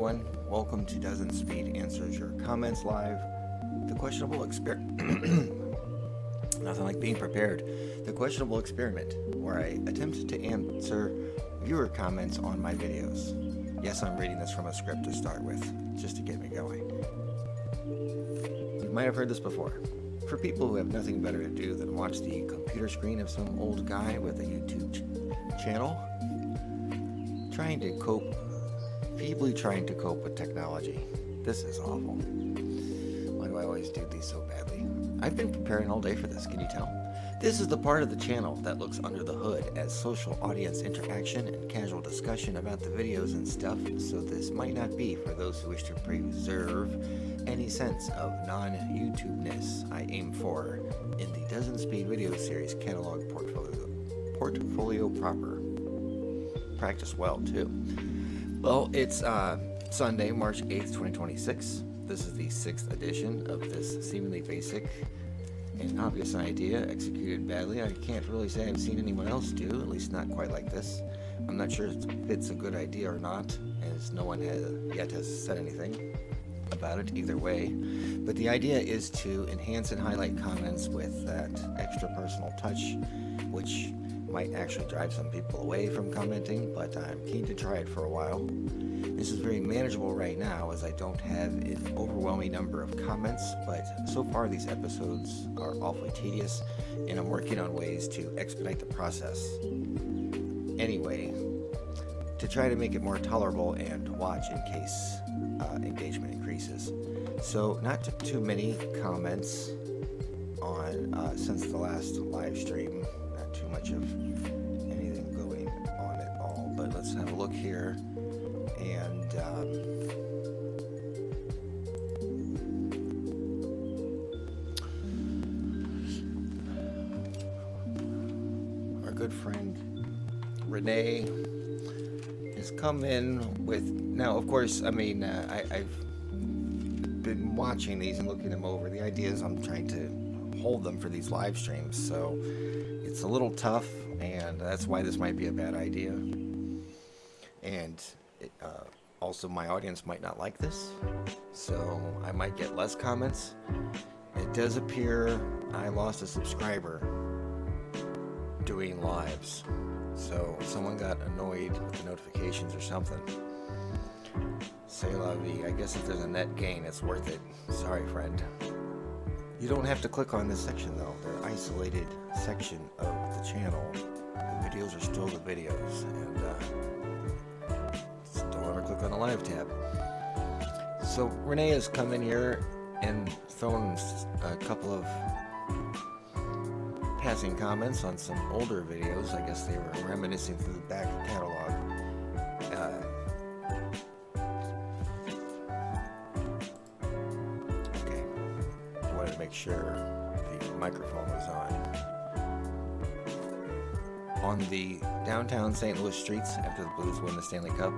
everyone. Welcome to Dozenspeed Answers Your Comments Live. The questionable experiment. Nothing like being prepared. The questionable experiment, where I attempt to answer viewer comments on my videos. Yes, I'm reading this from a script to start with, just to get me going. You might have heard this before. For people who have nothing better to do than watch the computer screen of some old guy with a YouTube channel, feebly trying to cope with technology. This is awful. Why do I always do these so badly? I've been preparing all day for this, can you tell? This is the part of the channel that looks under the hood as social audience interaction and casual discussion about the videos and stuff, so this might not be for those who wish to preserve any sense of non-YouTube-ness I aim for in the Dozenspeed video series catalog portfolio proper. Practice well, too. Well, it's Sunday, March 8th, 2026. This is the 6th edition of this seemingly basic and obvious idea executed badly. I can't really say I've seen anyone else do, at least not quite like this. I'm not sure if it's a good idea or not, as no one has said anything about it either way. But the idea is to enhance and highlight comments with that extra personal touch, which might actually drive some people away from commenting, but I'm keen to try it for a while. This is very manageable right now as I don't have an overwhelming number of comments, but so far these episodes are awfully tedious, and I'm working on ways to expedite the process. Anyway, to try to make it more tolerable and watch in case engagement increases. So not too many comments on since the last live stream. Not too much of anything going on at all, but let's have a look here. And our good friend Renee has come in with, now of course, I mean, I've been watching these and looking them over. The idea is I'm trying to hold them for these live streams, so it's a little tough, and that's why this might be a bad idea. And also my audience might not like this, so I might get less comments. It does appear I lost a subscriber doing lives, so someone got annoyed with the notifications or something. C'est la vie. I guess if there's a net gain, it's worth it. Sorry, friend. You don't have to click on this section though. They're an isolated section of the channel. The videos are still the videos, and don't ever click on the live tab. So Renee has come in here and thrown a couple of passing comments on some older videos. I guess they were reminiscing through the back catalog. Okay, I wanted to make sure the microphone was on the downtown St. Louis streets after the Blues won the Stanley Cup.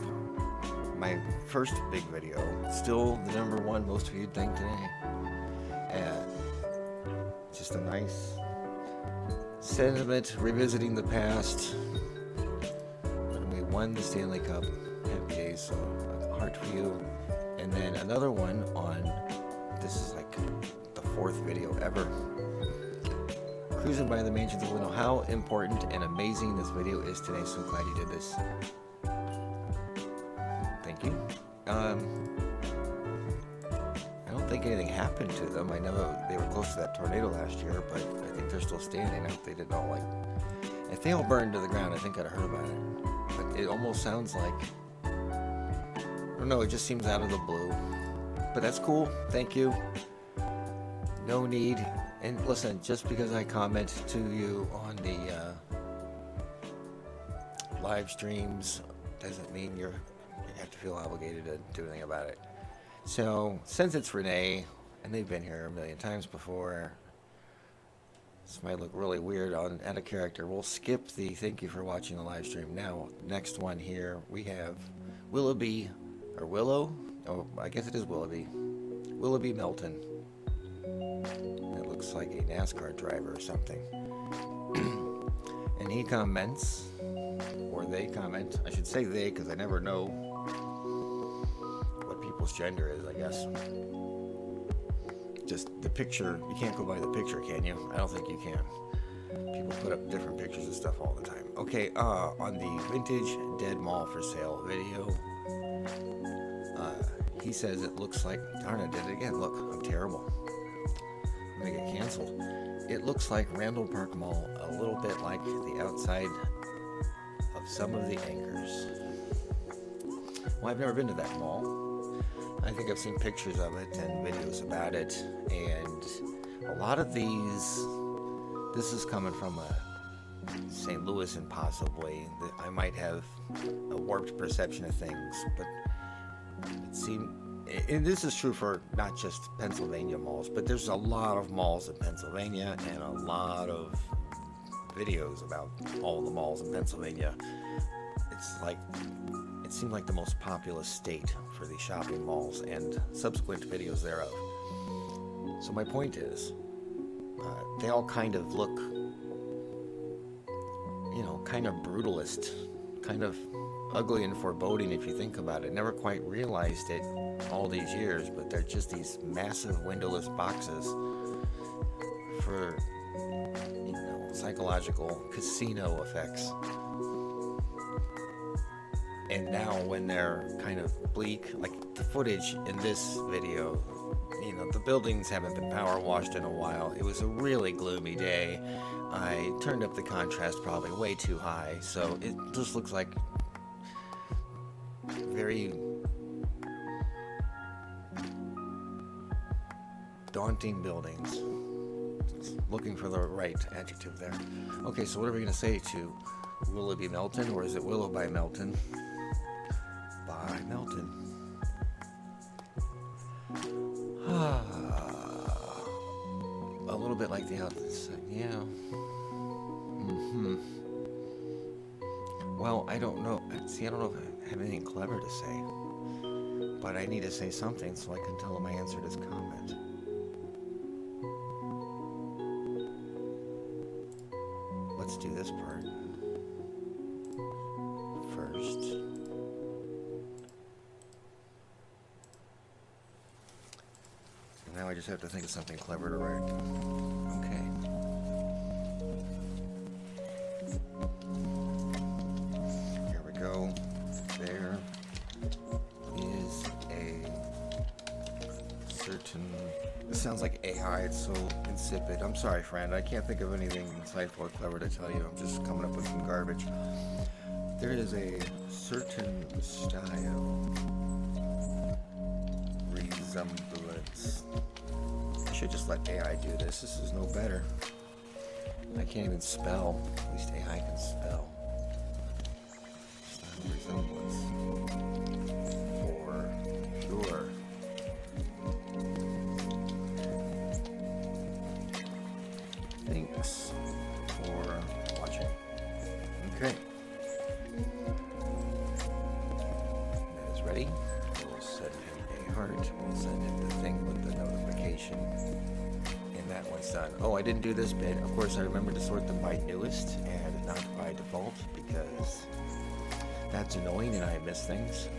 My first big video, still the #1 most viewed thing today. Just a nice sentiment revisiting the past when we won the Stanley Cup. Happy days, so a heart for you. And then another one on, this is like the 4th video ever, cruising by the mansions of Lino. How important and amazing this video is today. So glad you did this. Thank you. I don't think anything happened to them. I know they were close to that tornado last year, but I think they're still standing. I hope they didn't all if they all burned to the ground, I think I'd have heard about it. But it almost sounds like, I don't know, it just seems out of the blue. But that's cool. Thank you. No need. And listen, just because I comment to you on the live streams doesn't mean you have to feel obligated to do anything about it. So, since it's Renee, and they've been here a million times before, this might look really weird out of character. We'll skip the thank you for watching the live stream. Now, next one here, we have Willoughby, or Willow? Oh, I guess it is Willoughby. Willoughby Melton. It looks like a NASCAR driver or something. And he comments, or they comment, I should say they because I never know people's gender is, I guess. Just the picture, you can't go by the picture, can you? I don't think you can. People put up different pictures and stuff all the time. Okay, on the vintage dead mall for sale video, he says it looks like, darn, I did it again. Look, I'm terrible. I'm gonna get canceled. It looks like Randall Park Mall, a little bit like the outside of some of the anchors. Well, I've never been to that mall. I think I've seen pictures of it and videos about it, and a lot of these, this is coming from St. Louis and possibly, I might have a warped perception of things, but it seemed, and this is true for not just Pennsylvania malls, but there's a lot of malls in Pennsylvania and a lot of videos about all the malls in Pennsylvania. It's like, it seemed like the most populous state for these shopping malls and subsequent videos thereof. So my point is, they all kind of look, you know, kind of brutalist, kind of ugly and foreboding if you think about it. Never quite realized it all these years, but they're just these massive windowless boxes for, you know, psychological casino effects. And now when they're kind of bleak, like the footage in this video, you know, the buildings haven't been power washed in a while. It was a really gloomy day. I turned up the contrast probably way too high, so it just looks like very daunting buildings. Looking for the right adjective there. Okay, so what are we going to say to Will It Be Melton, or is it Willow by Melton? By Melton. A little bit like the outside, yeah. Well, I don't know. See, I don't know if I have anything clever to say, but I need to say something so I can tell him I answered his comment. Let's do this part first. And now I just have to think of something clever to write. Okay. Here we go. There is a certain... This sounds like AI, it's so insipid. I'm sorry, friend. I can't think of anything insightful or clever to tell you. I'm just coming up with some garbage. There is a certain style, resemblance. I should just let AI do this. This is no better. I can't even spell. At least AI can spell. Style resemblance. For sure. Thanks for watching. Okay. That is ready. We'll send him a heart. We'll send him the thing with the notification. And that one's done. Oh, I didn't do this bit. Of course, I remembered to sort them by newest and not by default because that's annoying and I miss things.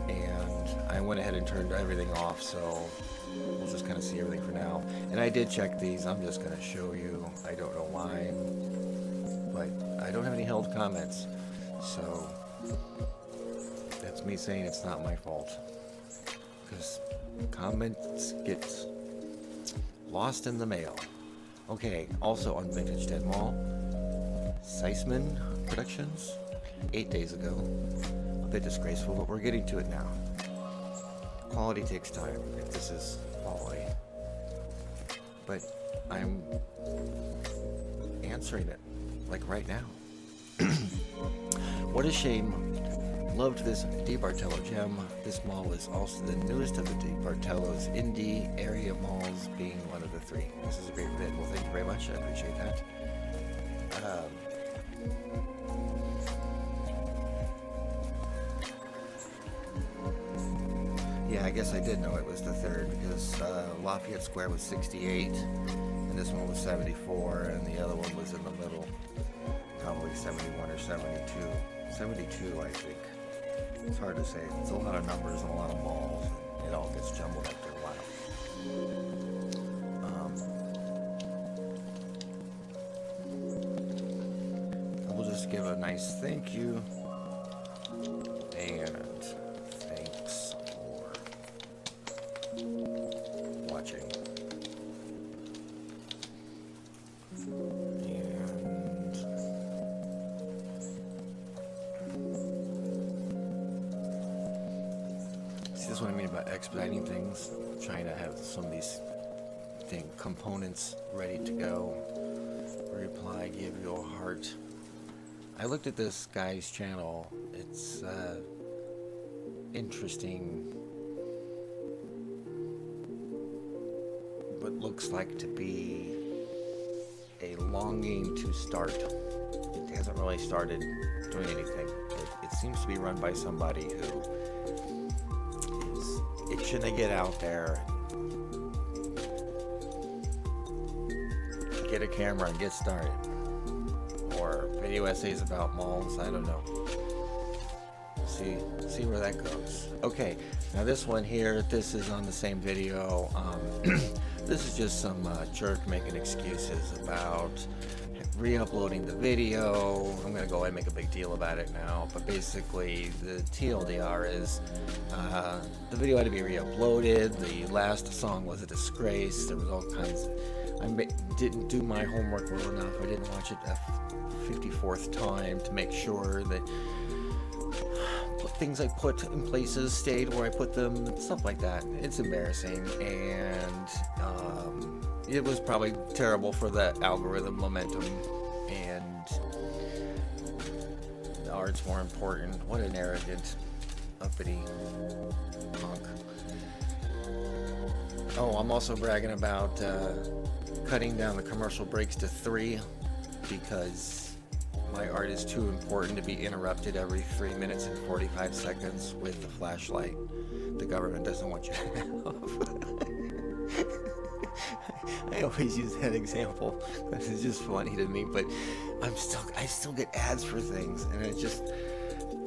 And I went ahead and turned everything off, so we'll just kind of see everything for now. And I did check these. I'm just going to show you. I don't know why, but I don't have any held comments. So that's me saying it's not my fault. Because comments get lost in the mail. Okay, also on Vintage Dead Mall, Seisman Productions, 8 days ago. A bit disgraceful, but we're getting to it now. Quality takes time, if this is quality. But I'm answering it, like right now. What a shame. Loved this DiBartello gem. This mall is also the newest of the DiBartello's indie area malls, being one of the 3. This is a great vid. Well, thank you very much. I appreciate that. Yeah, I guess I did know it was the 3rd because Lafayette Square was 68 and this one was 74 and the other one was in the middle, probably 71 or 72. 72, I think. It's hard to say. It's a lot of numbers and a lot of balls. And it all gets jumbled after a while. We'll just give a nice thank you. And thanks for watching. And see, this is what I mean about expediting things. Trying to have some of these components ready to go. Reply, give you a heart. I looked at this guy's channel. It's interesting, but looks like to be a longing to start. It hasn't really started doing anything. It seems to be run by somebody who is itching to get out there, get a camera and get started. Or video essays about malls, I don't know. See where that goes. Okay, now this one here, this is on the same video. This is just some jerk making excuses about re-uploading the video. I'm gonna go ahead and make a big deal about it now, but basically the TLDR is the video had to be re-uploaded. The last song was a disgrace. There was all kinds of, I didn't do my homework well enough. I didn't watch it a 54th time to make sure that things I put in places stayed where I put them, and stuff like that. It's embarrassing, and it was probably terrible for the algorithm momentum, and the art's more important. What an arrogant, uppity punk. Oh, I'm also bragging about cutting down the commercial breaks to 3 because my art is too important to be interrupted every 3 minutes and 45 seconds with a flashlight the government doesn't want you to have. I always use that example. This is just funny to me, but I still get ads for things, and it just,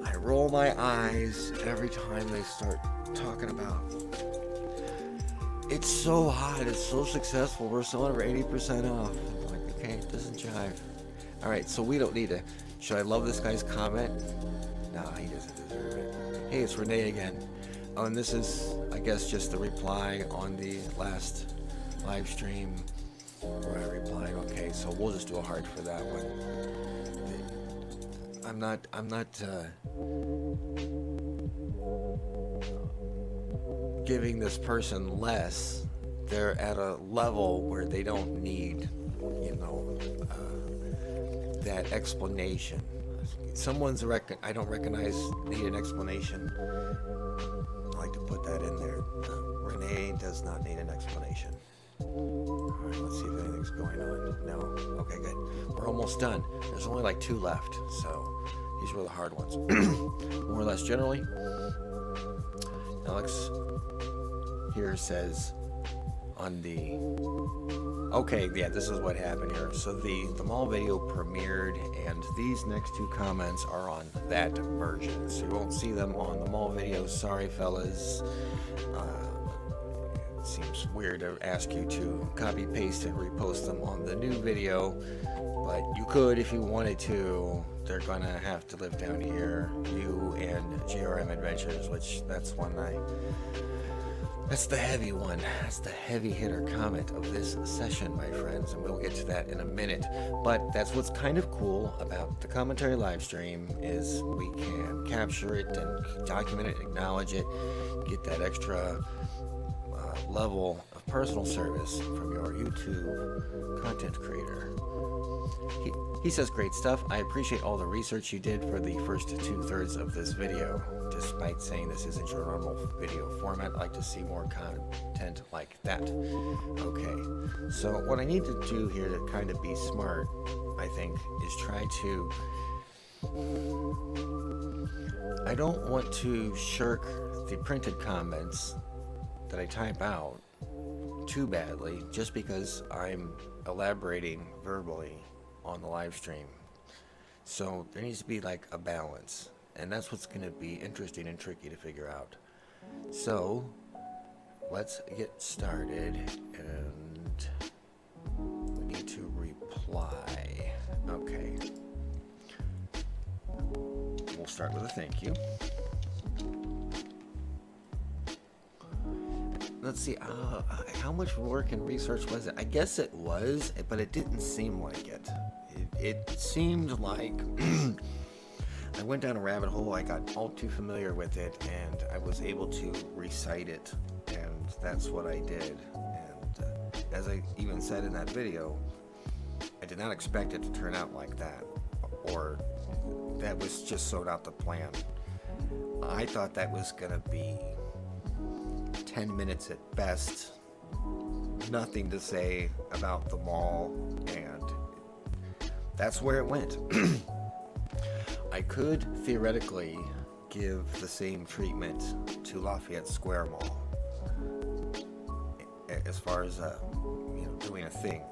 I roll my eyes every time they start talking about, it's so hot, it's so successful, we're selling over 80% off. I'm like, okay, it doesn't jive. All right, so we don't need to. Should I love this guy's comment? No, he doesn't deserve it. Hey, it's Renee again. Oh, and this is, I guess, just the reply on the last live stream where I replied. Okay, so we'll just do a heart for that one. I'm not giving this person less. They're at a level where they don't need, that explanation. Someone's I don't recognize need an explanation. I like to put that in there. Renee does not need an explanation. All right, let's see if anything's going on. No. Okay, good. We're almost done. There's only like 2 left, so these were the hard ones. More or less generally. Alex here says on the, okay, yeah, this is what happened here. So the mall video premiered, and these next 2 comments are on that version, so you won't see them on the mall video. Sorry, fellas. It seems weird to ask you to copy paste and repost them on the new video, but you could if you wanted to. They're gonna have to live down here, you and GRM Adventures, which that's the heavy one. That's the heavy hitter comment of this session, my friends, and we'll get to that in a minute. But that's what's kind of cool about the commentary live stream, is we can capture it and document it, acknowledge it, get that extra level of personal service from your YouTube content creator. He says, great stuff. I appreciate all the research you did for the first 2/3 of this video. Despite saying this isn't your normal video format, I'd like to see more content like that. Okay, so what I need to do here to kind of be smart, I think, is try to, I don't want to shirk the printed comments that I type out too badly just because I'm elaborating verbally on the live stream. So there needs to be like a balance. And that's what's going to be interesting and tricky to figure out. So, let's get started, and we need to reply. Okay. We'll start with a thank you. Let's see, how much work and research was it? I guess it was, but it didn't seem like it. It seemed like I went down a rabbit hole. I got all too familiar with it, and I was able to recite it, and that's what I did. And as I even said in that video, I did not expect it to turn out like that, or that was just so not the plan. I thought that was going to be 10 minutes at best, nothing to say about the mall, and that's where it went. I could theoretically give the same treatment to Lafayette Square Mall as far as doing a thing,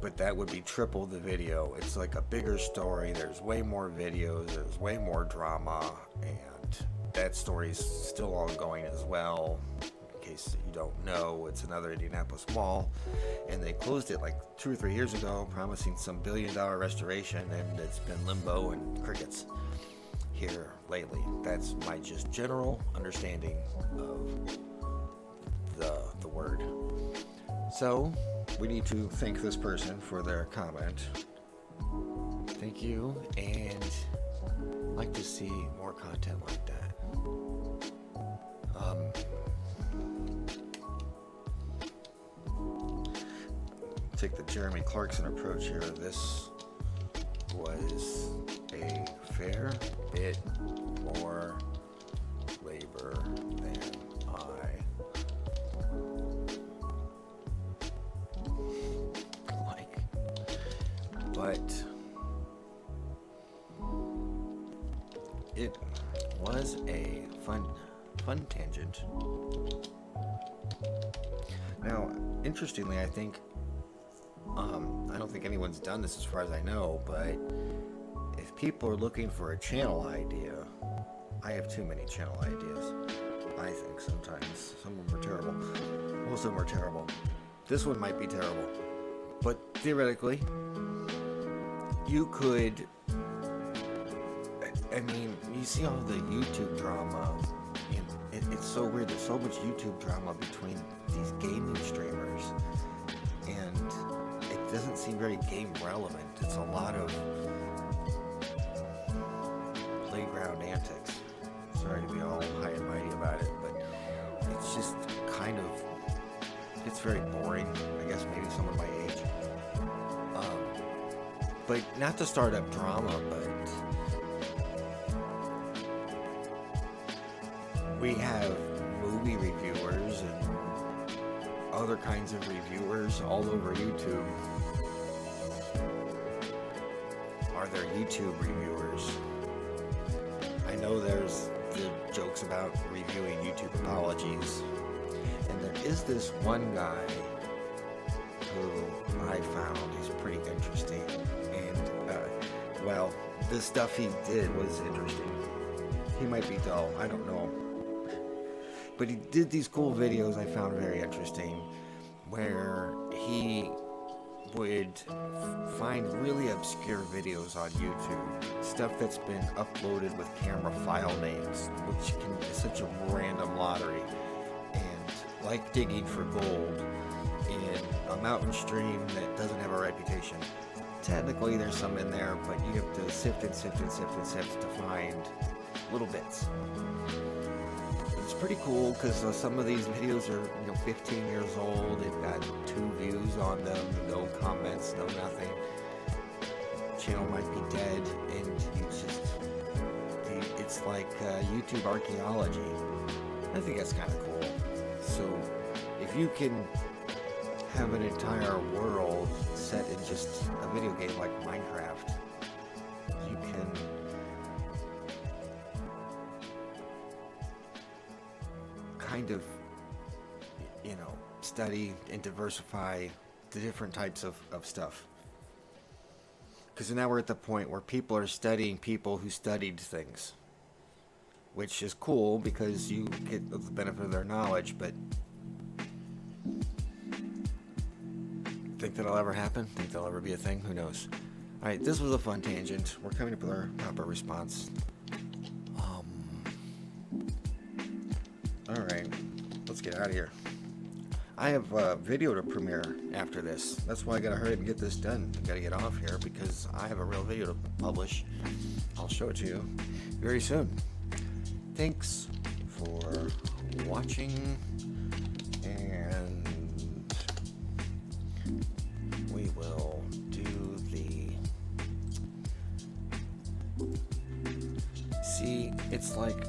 but that would be triple the video. It's like a bigger story. There's way more videos, there's way more drama, and that story's still ongoing as well. In case you don't know, it's another Indianapolis mall, and they closed it like 2 or 3 years ago, promising some billion-dollar restoration, and it's been limbo and crickets here lately. That's my just general understanding of the word. So we need to thank this person for their comment. Thank you, and I'd like to see more content like that. Take the Jeremy Clarkson approach here. This was a fair bit more labor than I like, but it was a fun tangent. Now, interestingly, I think I don't think anyone's done this as far as I know, but if people are looking for a channel idea, I have too many channel ideas. I think sometimes. Some of them are terrible. Most of them are terrible. This one might be terrible. But theoretically, you could, I mean, you see all the YouTube drama, and it's so weird. There's so much YouTube drama between these gaming streamers, and it doesn't seem very game relevant. It's a lot of playground antics. Sorry to be all high and mighty about it, but it's just kind of, it's very boring. I guess maybe someone my age. But not to start up drama, but we have movie reviewers and other kinds of reviewers all over YouTube. Are there YouTube reviewers? I know there's the jokes about reviewing YouTube apologies, and there is this one guy who I found is pretty interesting, and well, the stuff he did was interesting. He might be dull, I don't know, but he did these cool videos I found very interesting, where he would find really obscure videos on YouTube, stuff that's been uploaded with camera file names, which is such a random lottery, and like digging for gold in a mountain stream that doesn't have a reputation. Technically there's some in there, but you have to sift and sift and sift and sift to find little bits. It's pretty cool because some of these videos are 15 years old. They've got 2 views on them, no comments, no nothing. Channel might be dead, and it's like YouTube archaeology. I think that's kind of cool. So if you can have an entire world set in just a video game like Minecraft, you can kind of, study and diversify the different types of stuff. Because now we're at the point where people are studying people who studied things, which is cool because you get the benefit of their knowledge, but think that'll ever happen? Think that'll ever be a thing? Who knows? Alright, this was a fun tangent. We're coming up with our proper response. Alright, let's get out of here. I have a video to premiere after this. That's why I gotta hurry up and get this done. I gotta get off here because I have a real video to publish. I'll show it to you very soon. Thanks for watching, and we will do the... See, it's like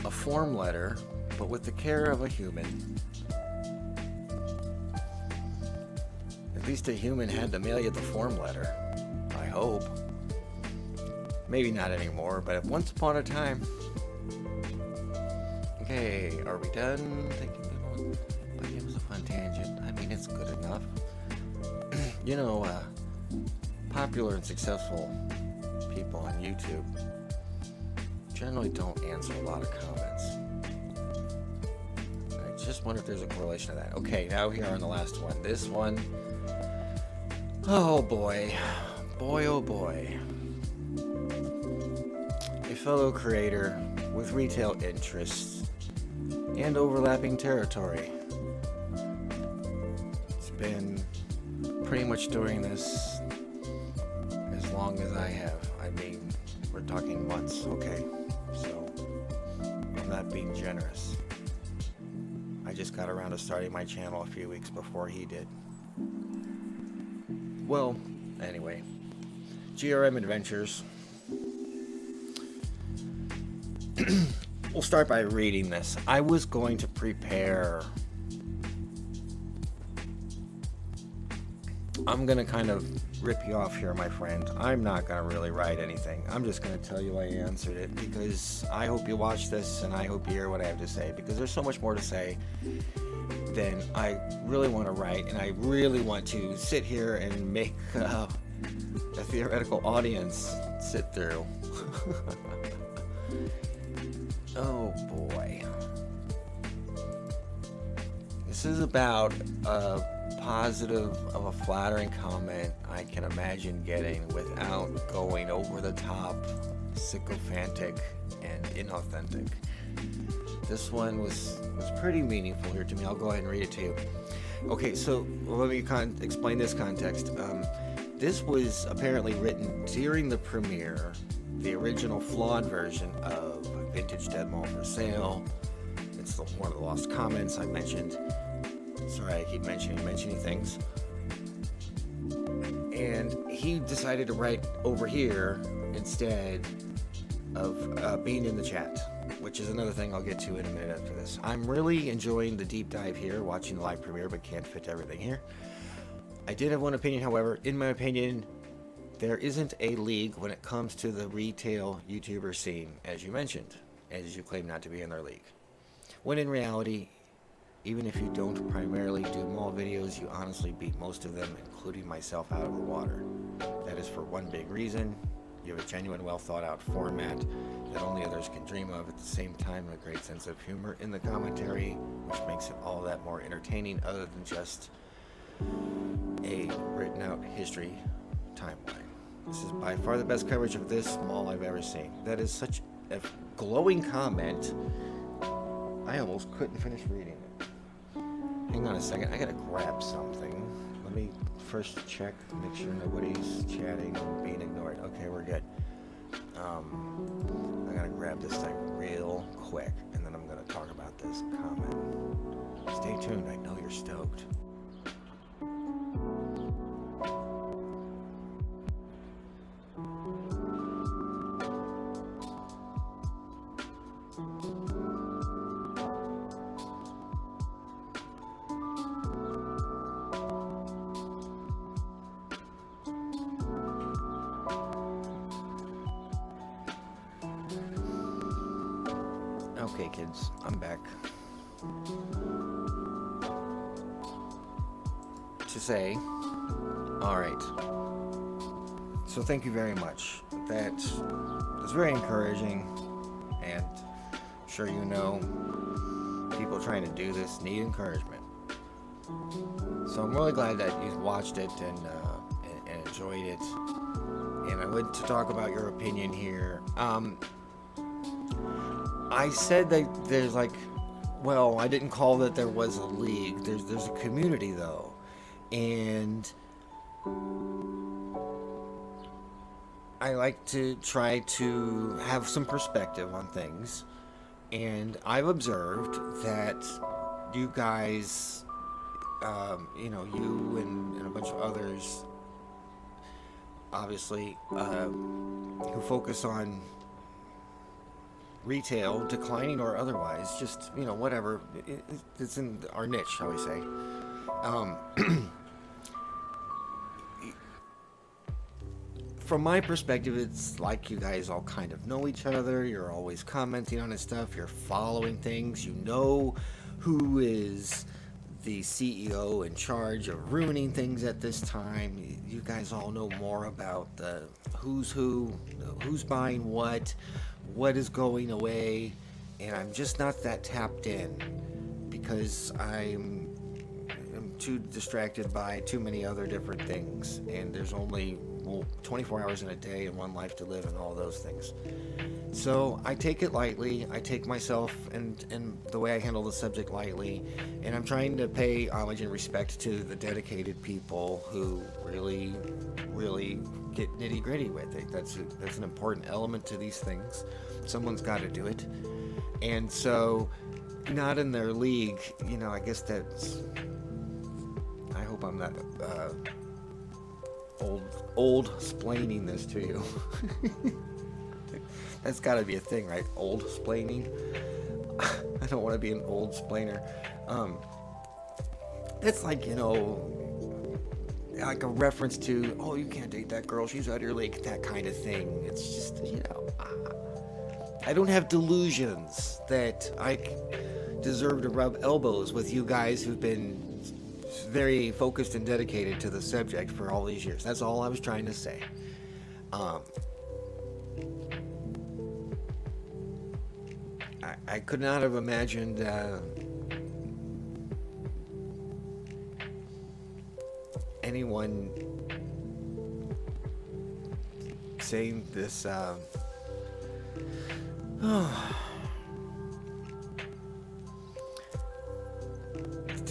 a form letter, but with the care of a human. At least a human had to mail you the form letter. I hope. Maybe not anymore, but once upon a time. Okay, are we done? But it was a fun tangent. I mean, it's good enough. You know, popular and successful people on YouTube generally don't answer a lot of comments. I just wonder if there's a correlation to that. Okay, now we are on the last one. This one... Oh boy. Boy, oh boy. A fellow creator with retail interests and overlapping territory. It's been pretty much doing this as long as I have. I mean, we're talking months, okay? So, I'm not being generous. I just got around to starting my channel a few weeks before he did. Well, anyway, GRM Adventures. We'll start by reading this. I was going to prepare. I'm going to kind of rip you off here, my friend. I'm not going to really write anything. I'm just going to tell you I answered it because I hope you watch this and I hope you hear what I have to say, because there's so much more to say than I really want to write, and I really want to sit here and make a theoretical audience sit through. Oh boy. This is about a positive of a flattering comment I can imagine getting without going over the top, sycophantic, and inauthentic. This one was pretty meaningful here to me. I'll go ahead and read it to you. Okay, so let me explain this context. This was apparently written during the premiere, the original flawed version of Vintage Dead Mall for Sale. It's one of the lost comments I mentioned. Sorry, I keep mentioning things. And he decided to write over here instead of being in the chat, which is another thing I'll get to in a minute after this. I'm really enjoying the deep dive here, watching the live premiere, but can't fit everything here. I did have one opinion, however. In my opinion, there isn't a league when it comes to the retail YouTuber scene, as you mentioned, as you claim not to be in their league. When in reality, even if you don't primarily do mall videos, you honestly beat most of them, including myself, out of the water. That is for one big reason. You have a genuine, well thought out format that only others can dream of, at the same time a great sense of humor in the commentary, which makes it all that more entertaining other than just a written out history timeline. This is by far the best coverage of this mall I've ever seen. That is such a glowing comment. I almost couldn't finish reading it. Hang on a second, I gotta grab something. Let me first check, make sure nobody's chatting and being ignored. Okay, we're good. I gotta grab this thing real quick, and then I'm gonna talk about this comment. Stay tuned, I know you're stoked. Okay, kids, I'm back. To say, alright, So thank you very much. That was very encouraging, and I'm sure you know people trying to do this need encouragement. So I'm really glad that you watched it and enjoyed it. And I went to talk about your opinion here. I said that there's like, well, I didn't call that there was a league. There's a community though, and I like to try to have some perspective on things. And I've observed that you guys, you and a bunch of others, obviously, who focus on retail, declining or otherwise, just, whatever. It's in our niche, shall we say. Um, from my perspective, it's like you guys all kind of know each other. You're always commenting on his stuff. You're following things. You know who is the CEO in charge of ruining things at this time. You guys all know more about the who's who, who's buying what is going away, and I'm just not that tapped in because I'm too distracted by too many other different things, and there's only 24 hours in a day and one life to live and all those things. So I take it lightly. I take myself and the way I handle the subject lightly, and I'm trying to pay homage and respect to the dedicated people who really, really get nitty gritty with it. That's an important element to these things. Someone's got to do it, and so not in their league. I guess that's. I hope I'm not old splaining this to you. That's got to be a thing, right? Old splaining. I don't want to be an old splainer. It's like, like a reference to, oh, you can't date that girl, she's out of your league, that kind of thing. It's just, I don't have delusions that I deserve to rub elbows with you guys who've been very focused and dedicated to the subject for all these years. That's all I was trying to say. I could not have imagined anyone saying this.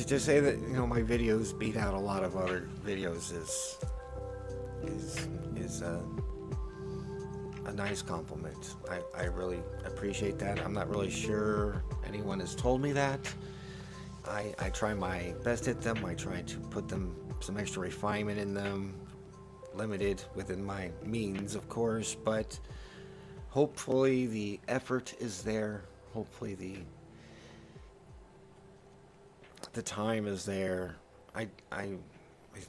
To say that my videos beat out a lot of other videos is a nice compliment. I really appreciate that. I'm not really sure anyone has told me that. I try my best at them. I try to put them some extra refinement in them, limited within my means, of course, but hopefully the effort is there. Hopefully the time is there. I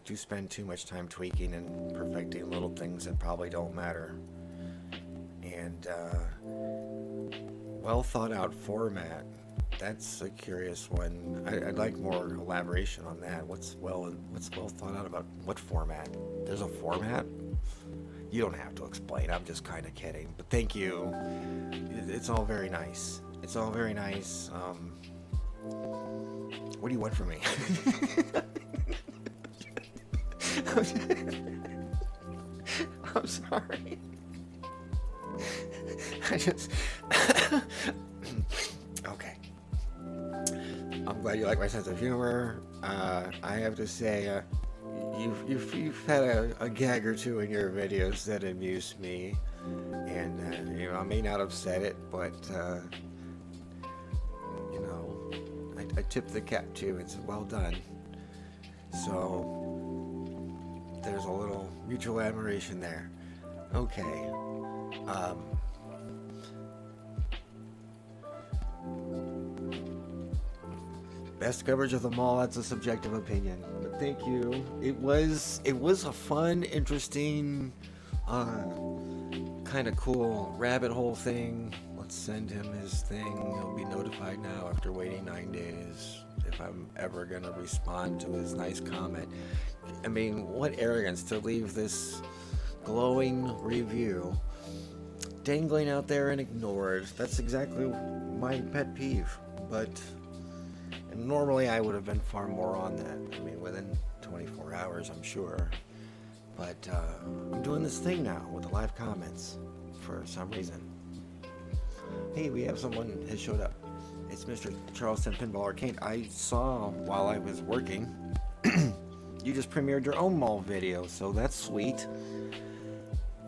do spend too much time tweaking and perfecting little things that probably don't matter. And well thought out format. That's a curious one. I'd like more elaboration on that. What's well thought out about what format? There's a format? You don't have to explain. I'm just kind of kidding. But thank you. It's all very nice. It's all very nice. What do you want from me? I'm sorry. Okay. I'm glad you like my sense of humor. I have to say, you've had a gag or two in your videos that amuse me, and I may not have said it, but I tip the cap to you. It's well done. So there's a little mutual admiration there. Okay. Best coverage of the mall, that's a subjective opinion. But thank you. It was a fun, interesting, kind of cool rabbit hole thing. Let's send him his thing. He'll be notified now after waiting 9 days if I'm ever going to respond to his nice comment. I mean, what arrogance to leave this glowing review dangling out there and ignored. That's exactly my pet peeve. But normally I would have been far more on that. I mean, within 24 hours, I'm sure. But I'm doing this thing now with the live comments for some reason. Hey, we have someone has showed up. It's Mr. Charleston Pinball Arcade. I saw while I was working, you just premiered your own mall video, so that's sweet.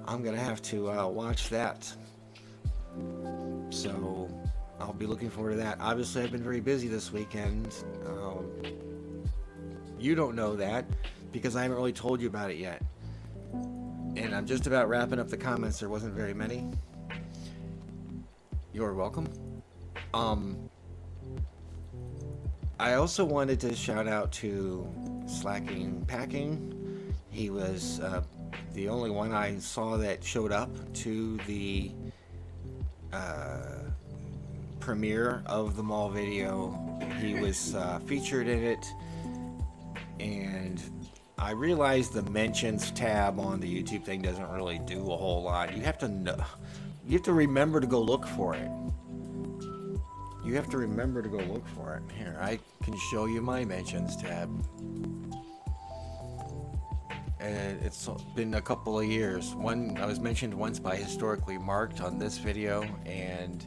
I'm gonna have to watch that. So I'll be looking forward to that. Obviously, I've been very busy this weekend. You don't know that because I haven't really told you about it yet. And I'm just about wrapping up the comments. There wasn't very many. You're welcome. I also wanted to shout out to Slacking Packing. He was the only one I saw that showed up to the premiere of the mall video. He was featured in it, and I realized the mentions tab on the YouTube thing doesn't really do a whole lot. You have to know, you have to remember to go look for it. You have to remember to go look for it. Here, I can show you my mentions tab. And it's been a couple of years. I was mentioned once by Historically Marked on this video, and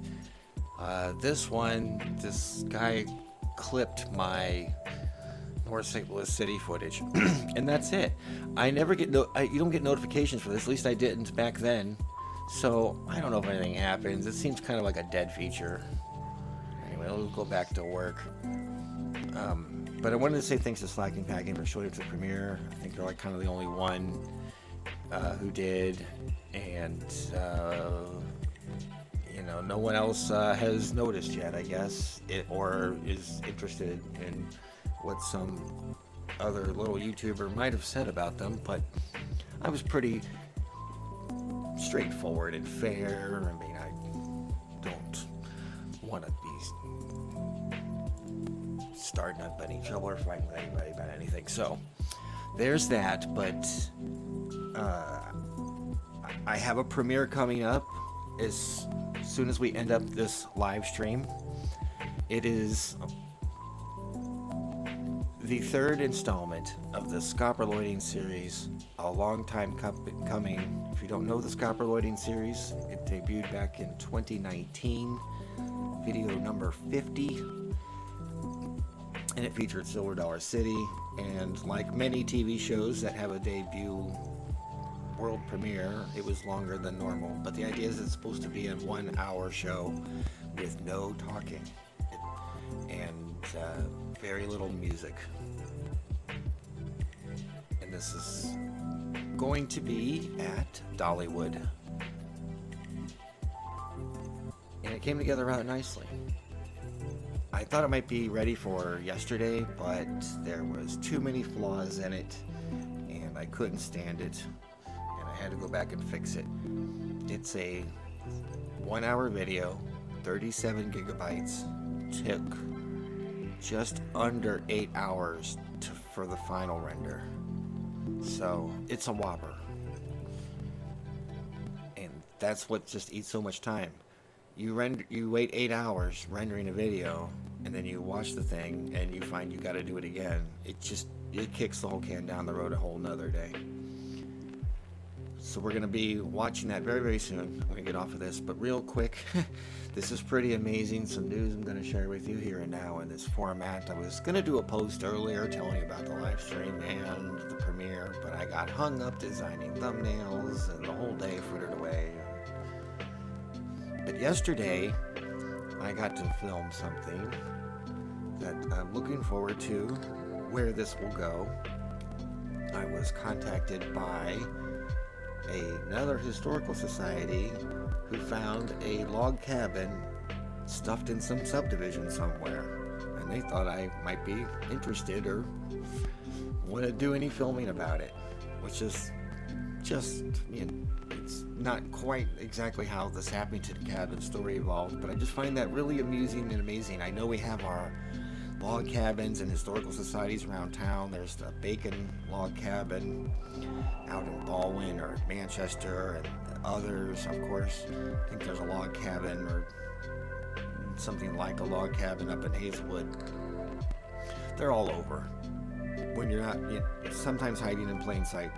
this one, this guy clipped my North St. Louis City footage, and that's it. I never get you don't get notifications for this. At least I didn't back then. So I don't know if anything happens. It seems kind of like a dead feature. Anyway, we'll go back to work. But I wanted to say thanks to Slacking Packing for showing up to the premiere. I think they're like kind of the only one who did, and you know, no one else has noticed yet, I guess, or is interested in what some other little YouTuber might have said about them. But I was pretty straightforward and fair. I mean, I don't want to be starting up any trouble or fighting with anybody about anything. So there's that. But I have a premiere coming up as soon as we end up this live stream. It is the third installment of the Scopperloiding series, a long time coming. If you don't know the Scopperloiding series, it debuted back in 2019, video number 50, and it featured Silver Dollar City. And like many TV shows that have a debut world premiere, it was longer than normal. But the idea is it's supposed to be a 1 hour show with no talking and very little music. And this is going to be at Dollywood. And it came together rather nicely. I thought it might be ready for yesterday, but there was too many flaws in it, and I couldn't stand it, and I had to go back and fix it. It's a 1 hour video, 37 gigabytes, took just under 8 hours for the final render. So it's a whopper, and that's what just eats so much time. You wait 8 hours rendering a video, and then you watch the thing and you find you got to do it again. It kicks the whole can down the road a whole nother day. So we're going to be watching that very, very soon. I'm going to get off of this, but real quick, this is pretty amazing. Some news I'm going to share with you here and now in this format. I was going to do a post earlier telling you about the live stream and the premiere, but I got hung up designing thumbnails and the whole day frittered away. But yesterday, I got to film something that I'm looking forward to where this will go. I was contacted by another historical society who found a log cabin stuffed in some subdivision somewhere, and they thought I might be interested or want to do any filming about it, which is just, you know, it's not quite exactly how this Happening to the Cabin story evolved, but I just find that really amusing and amazing. I know we have our log cabins and historical societies around town. There's the Bacon log cabin out in Baldwin or Manchester, and others, of course. I think there's a log cabin or something like a log cabin up in Hazelwood. They're all over. When you're not, sometimes hiding in plain sight.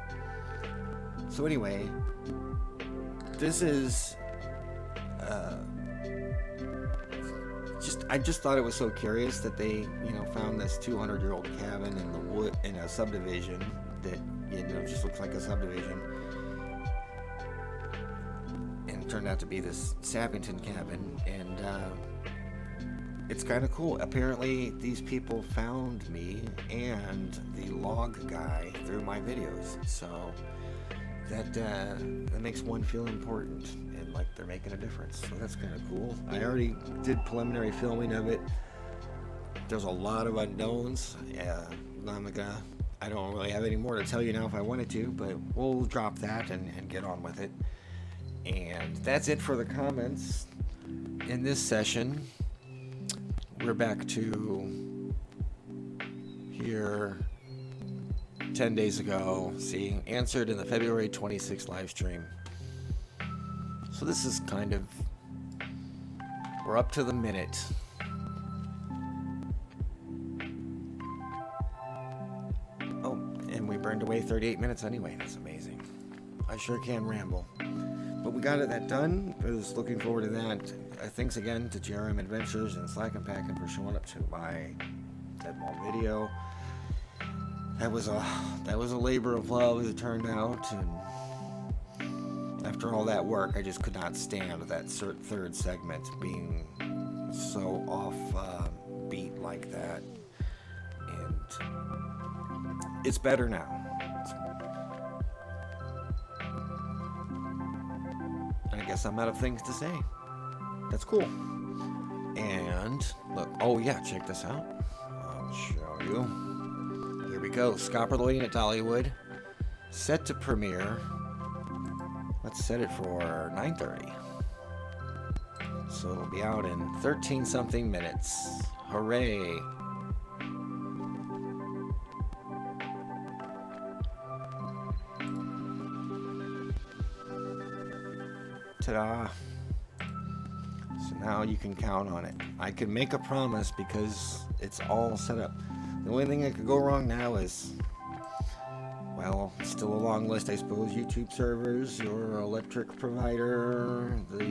So anyway, this is I just thought it was so curious that they, found this 200-year-old cabin in the wood in a subdivision that, just looks like a subdivision, and it turned out to be this Sappington cabin, and it's kind of cool. Apparently, these people found me and the log guy through my videos, so that makes one feel important and like they're making a difference. So that's kind of cool. I already did preliminary filming of it. There's a lot of unknowns. I don't really have any more to tell you now if I wanted to, but we'll drop that and get on with it. And that's it for the comments in this session. We're back to here 10 days ago, seeing answered in the February 26th live stream. So this is kind of, we're up to the minute. Oh, and we burned away 38 minutes anyway. That's amazing. I sure can ramble. But we got that done. I was looking forward to that. Thanks again to JRM Adventures and Slack and Packin' for showing up to my Deadball video. That was a labor of love, as it turned out, and after all that work, I just could not stand that third segment being so off beat like that. And it's better now. I guess I'm out of things to say. That's cool. And look, oh yeah, check this out. I'll show you. Here we go. Scopper Loading at Dollywood. Set to premiere. Let's set it for 9:30. So it'll be out in 13 something minutes. Hooray. Ta-da. So now you can count on it. I can make a promise because it's all set up. The only thing that could go wrong now is, well, still a long list, I suppose. YouTube servers, your electric provider, the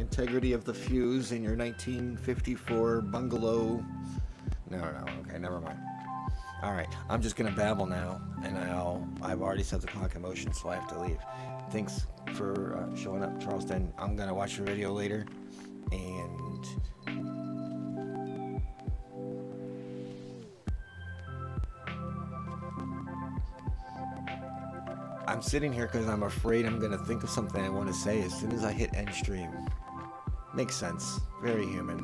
integrity of the fuse in your 1954 bungalow. No, okay, never mind. All right, I'm just gonna babble now, and I've already set the clock in motion, so I have to leave. Thanks for showing up, Charleston. I'm gonna watch your video later, and I'm sitting here because I'm afraid I'm gonna think of something I want to say as soon as I hit end stream. Makes sense. Very human.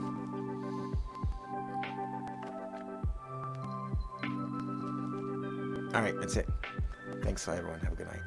All right, that's it. Thanks, everyone. Have a good night.